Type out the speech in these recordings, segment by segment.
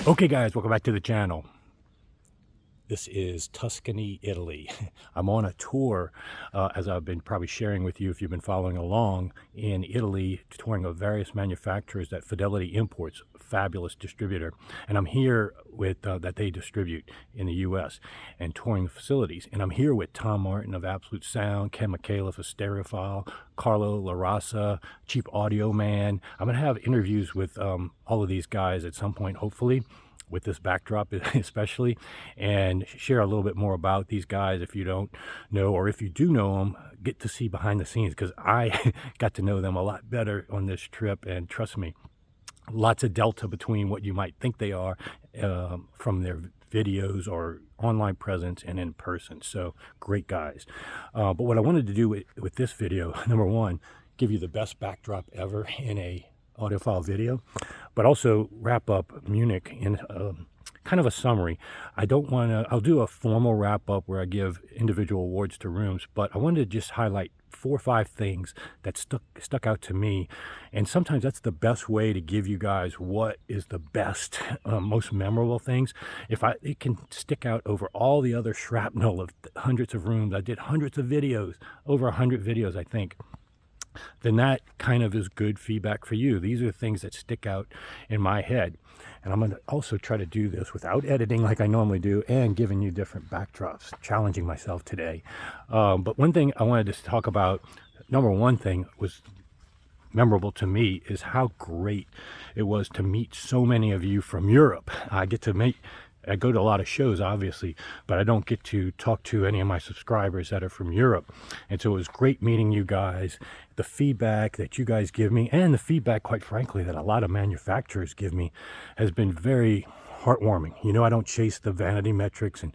Okay guys, welcome back to the channel. This is Tuscany, Italy. I'm on a tour, as I've been probably sharing with you if you've been following along, in Italy, touring of various manufacturers that Fidelity imports, fabulous distributor. And I'm here with, that they distribute in the US, and touring the facilities. And I'm here with Tom Martin of Absolute Sound, Ken McAuliffe of Stereophile, Carlo La Raza, Cheap Audio Man. I'm going to have interviews with all of these guys at some point, hopefully, with this backdrop especially, and share a little bit more about these guys if you don't know, or if you do know them, get to see behind the scenes, because I got to know them a lot better on this trip. And trust me, lots of delta between what you might think they are from their videos or online presence and in person. So great guys. But what I wanted to do with this video, number one, give you the best backdrop ever in a audiophile video, but also wrap up Munich in kind of a summary. I don't want to, I'll do a formal wrap up where I give individual awards to rooms, but I wanted to just highlight 4 or 5 things that stuck out to me. And sometimes that's the best way to give you guys what is the best, most memorable things. If it can stick out over all the other shrapnel of hundreds of rooms. I did hundreds of videos, over 100 videos, I think. Then that kind of is good feedback for you. These are the things that stick out in my head. And I'm going to also try to do this without editing like I normally do, and giving you different backdrops, challenging myself today. But one thing I wanted to talk about, number one thing was memorable to me, is how great it was to meet so many of you from Europe. I go to a lot of shows, obviously, but I don't get to talk to any of my subscribers that are from Europe. And so it was great meeting you guys. The feedback that you guys give me, and the feedback, quite frankly, that a lot of manufacturers give me, has been very heartwarming. You know, I don't chase the vanity metrics and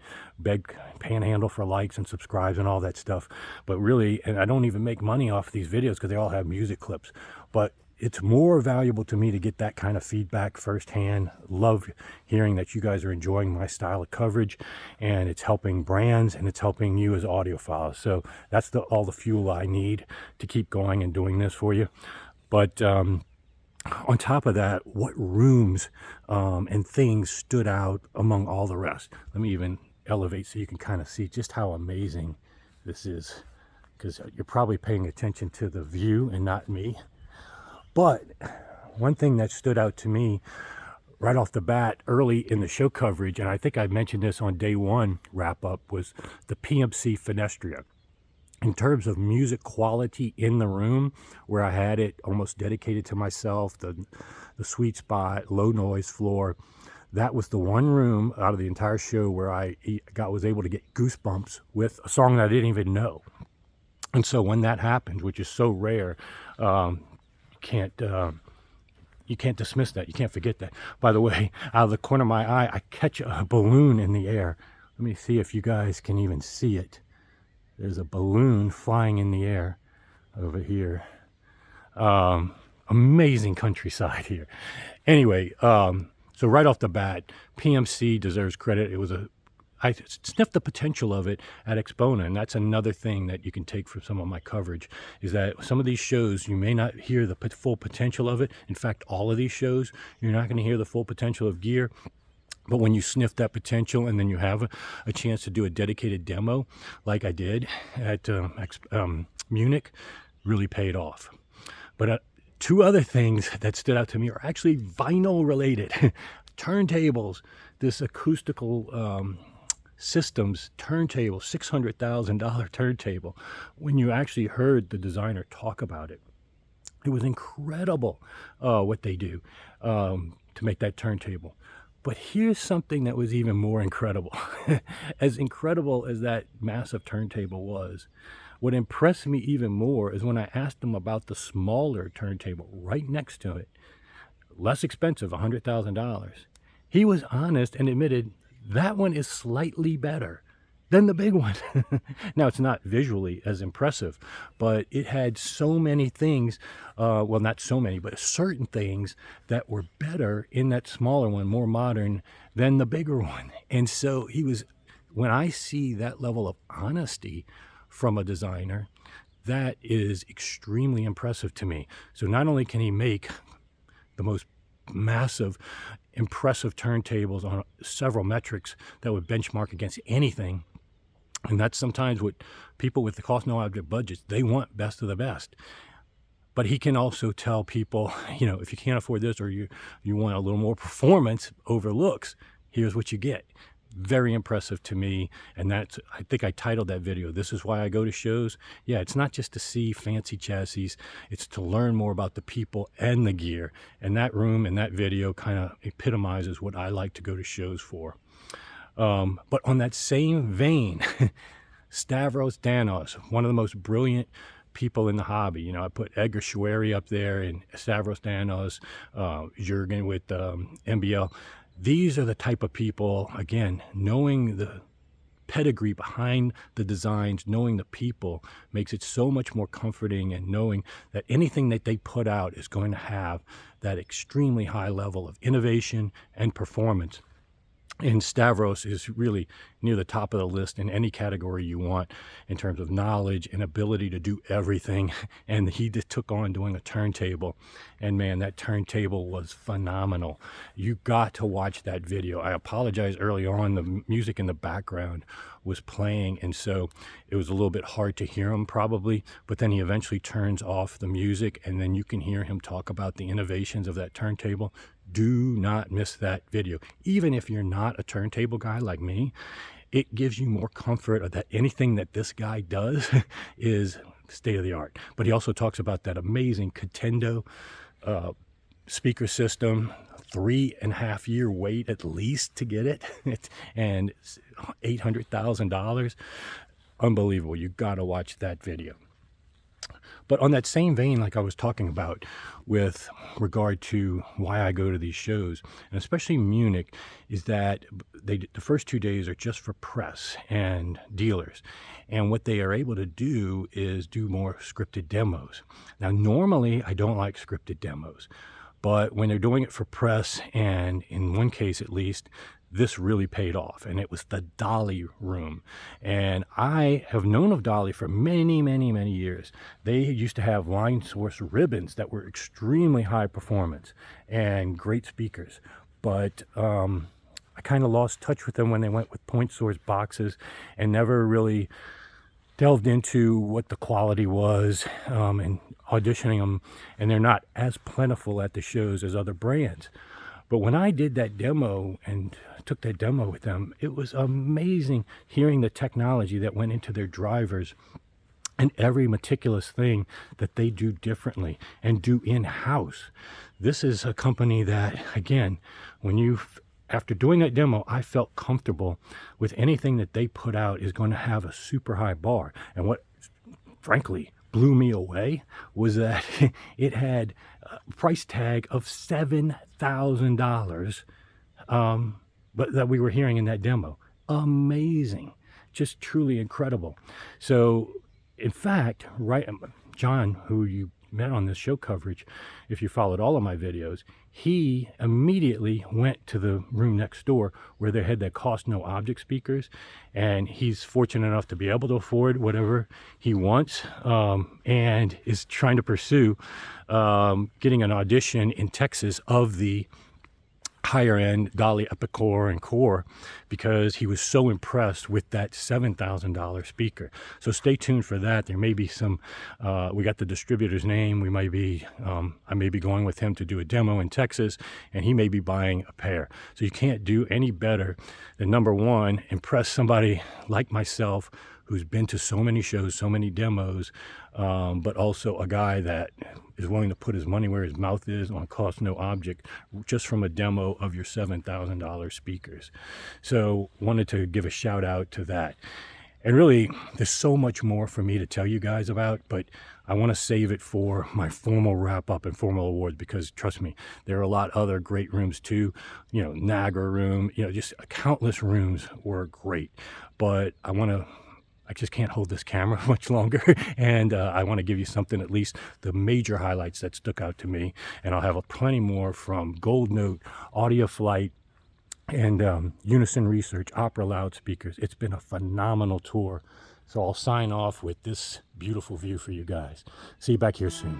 panhandle for likes and subscribes and all that stuff. But really, and I don't even make money off these videos because they all have music clips. But it's more valuable to me to get that kind of feedback firsthand. Love hearing that you guys are enjoying my style of coverage, and it's helping brands and it's helping you as audiophiles. So that's all the fuel I need to keep going and doing this for you. But on top of that, what rooms and things stood out among all the rest? Let me even elevate so you can kind of see just how amazing this is, because you're probably paying attention to the view and not me. But one thing that stood out to me right off the bat early in the show coverage, and I think I mentioned this on day one wrap up, was the PMC Fenestria. In terms of music quality in the room, where I had it almost dedicated to myself, the sweet spot, low noise floor, that was the one room out of the entire show where I was able to get goosebumps with a song that I didn't even know. And so when that happens, which is so rare, you can't dismiss that. You can't forget that. By the way, out of the corner of my eye, I catch a balloon in the air. Let me see if you guys can even see it. There's a balloon flying in the air over here. Amazing countryside here. Anyway, so right off the bat, PMC deserves credit. I sniffed the potential of it at Exponent, and that's another thing that you can take from some of my coverage, is that some of these shows, you may not hear the full potential of it. In fact, all of these shows, you're not going to hear the full potential of gear. But when you sniff that potential, and then you have a chance to do a dedicated demo, like I did at Munich, really paid off. But 2 other things that stood out to me are actually vinyl related. Turntables, this acoustical systems turntable, $600,000 turntable. When you actually heard the designer talk about it, it was incredible what they do to make that turntable. But here's something that was even more incredible. As incredible as that massive turntable was, what impressed me even more is when I asked him about the smaller turntable right next to it, less expensive, $100,000. He was honest and admitted that one is slightly better than the big one. Now, it's not visually as impressive, but it had so many things, well, not so many, but certain things that were better in that smaller one, more modern, than the bigger one. And so when I see that level of honesty from a designer, that is extremely impressive to me. So not only can he make the most massive, impressive turntables on several metrics that would benchmark against anything. And that's sometimes what people with the cost no object budgets, they want best of the best. But he can also tell people, if you can't afford this, or you want a little more performance over looks, here's what you get. Very impressive to me. And I think I titled that video, "This is why I go to shows." Yeah, it's not just to see fancy chassis, it's to learn more about the people and the gear. And that room and that video kind of epitomizes what I like to go to shows for. But on that same vein, Stavos Danos, one of the most brilliant people in the hobby. I put Edgar Schwery up there and Stavos Danos, Jurgen with MBL. These are the type of people, again, knowing the pedigree behind the designs, knowing the people, makes it so much more comforting, and knowing that anything that they put out is going to have that extremely high level of innovation and performance. And Stavros is really near the top of the list in any category you want in terms of knowledge and ability to do everything. And he just took on doing a turntable. And man, that turntable was phenomenal. You got to watch that video. I apologize early on, the music in the background was playing, and so it was a little bit hard to hear him probably, but then he eventually turns off the music, and then you can hear him talk about the innovations of that turntable. Do not miss that video. Even if you're not a turntable guy like me, it gives you more comfort that anything that this guy does is state of the art. But he also talks about that amazing Contendo speaker system, 3.5 year wait at least to get it, and $800,000. Unbelievable. You got to watch that video. But on that same vein, like I was talking about with regard to why I go to these shows, and especially Munich, is that the first 2 days are just for press and dealers. And what they are able to do is do more scripted demos. Now, normally I don't like scripted demos, but when they're doing it for press, and in one case at least, this really paid off, and it was the Dali room. And I have known of Dali for many, many, many years. They used to have line source ribbons that were extremely high performance and great speakers. But I kind of lost touch with them when they went with point source boxes, and never really delved into what the quality was, and auditioning them, and they're not as plentiful at the shows as other brands. But when I did that demo and took that demo with them, it was amazing hearing the technology that went into their drivers and every meticulous thing that they do differently and do in-house. This is a company that, again, after doing that demo, I felt comfortable with anything that they put out is going to have a super high bar. And what, frankly, blew me away was that it had a price tag of $7,000, but that we were hearing in that demo. Amazing, just truly incredible. So, in fact, John, who you met on this show coverage, if you followed all of my videos, he immediately went to the room next door where they had their cost no object speakers, and he's fortunate enough to be able to afford whatever he wants, and is trying to pursue getting an audition in Texas of the higher end Dali Epicore and Core, because he was so impressed with that $7,000 speaker. So stay tuned for that. There may be some, we got the distributor's name. I may be going with him to do a demo in Texas, and he may be buying a pair. So you can't do any better than, number one, impress somebody like myself who's been to so many shows, so many demos, but also a guy that is willing to put his money where his mouth is on cost no object, just from a demo of your $7,000 speakers. So wanted to give a shout out to that. And really, there's so much more for me to tell you guys about, but I want to save it for my formal wrap-up and formal awards, because trust me, there are a lot other great rooms too. Niagara room, just countless rooms were great. But I just can't hold this camera much longer, and I want to give you something, at least the major highlights that stuck out to me, and I'll have plenty more from Gold Note, Audiophile, and Unison Research, Opera loudspeakers. It's been a phenomenal tour, so I'll sign off with this beautiful view for you guys. See you back here soon.